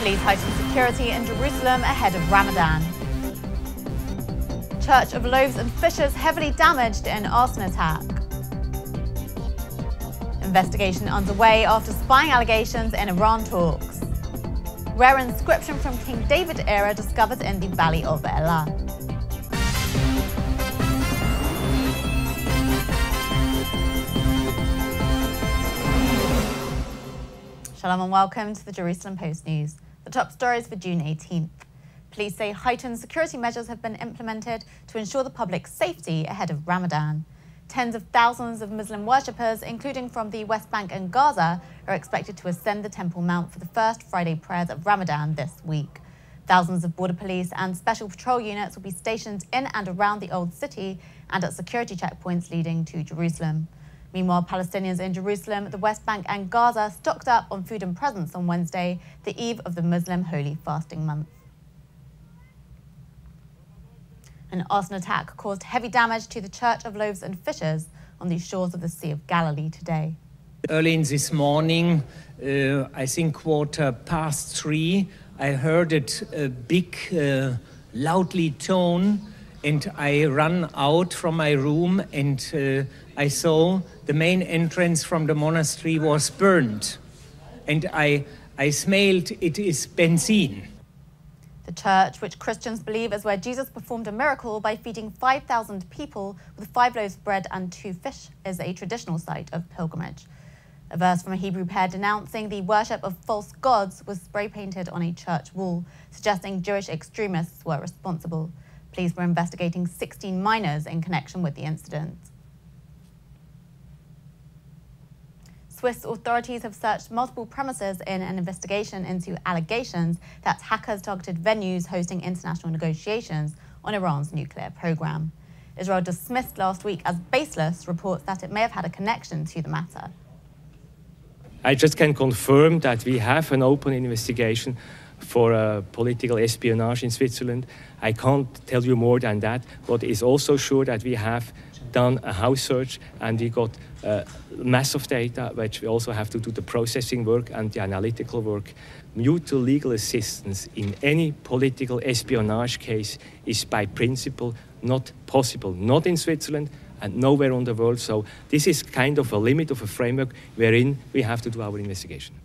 Police heighten security in Jerusalem ahead of Ramadan. Church of Loaves and Fishes heavily damaged in arson attack. Investigation underway after spying allegations in Iran talks. Rare inscription from King David era discovered in the Valley of Elah. Shalom and welcome to the Jerusalem Post News. The top stories for June 18th. Police say heightened security measures have been implemented to ensure the public's safety ahead of Ramadan. Tens of thousands of Muslim worshippers, including from the West Bank and Gaza, are expected to ascend the Temple Mount for the first Friday prayers of Ramadan this week. Thousands of border police and special patrol units will be stationed in and around the Old City and at security checkpoints leading to Jerusalem. Meanwhile, Palestinians in Jerusalem, the West Bank and Gaza stocked up on food and presents on Wednesday, the eve of the Muslim holy fasting month. An arson attack caused heavy damage to the Church of Loaves and Fishes on the shores of the Sea of Galilee today. Early in this morning, I think 3:15, I heard it a big, loudly tone, and I ran out from my room and I saw the main entrance from the monastery was burned. And I smelled it is benzene. The church, which Christians believe is where Jesus performed a miracle by feeding 5,000 people with 5 loaves of bread and 2 fish, is a traditional site of pilgrimage. A verse from a Hebrew prayer denouncing the worship of false gods was spray-painted on a church wall, suggesting Jewish extremists were responsible. Police were investigating 16 minors in connection with the incident. Swiss authorities have searched multiple premises in an investigation into allegations that hackers targeted venues hosting international negotiations on Iran's nuclear program. Israel dismissed last week as baseless reports that it may have had a connection to the matter. I just can confirm that we have an open investigation for political espionage in Switzerland. I can't tell you more than that, but it's also sure that we have done a house search and we got massive data, which we also have to do the processing work and the analytical work. Mutual legal assistance in any political espionage case is by principle not possible, not in Switzerland and nowhere on the world. So this is kind of a limit of a framework wherein we have to do our investigation.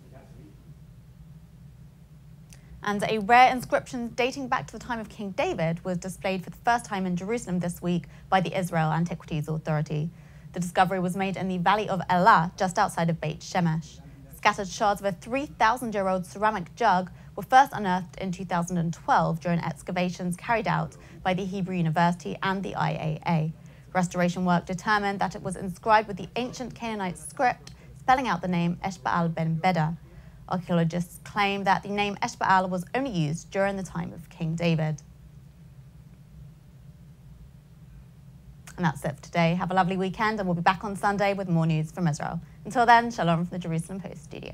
And a rare inscription dating back to the time of King David was displayed for the first time in Jerusalem this week by the Israel Antiquities Authority. The discovery was made in the Valley of Elah, just outside of Beit Shemesh. Scattered shards of a 3,000-year-old ceramic jug were first unearthed in 2012 during excavations carried out by the Hebrew University and the IAA. Restoration work determined that it was inscribed with the ancient Canaanite script, spelling out the name Eshbaal ben Beda. Archaeologists claim that the name Eshbaal was only used during the time of King David. And that's it for today. Have a lovely weekend, and we'll be back on Sunday with more news from Israel. Until then, shalom from the Jerusalem Post studio.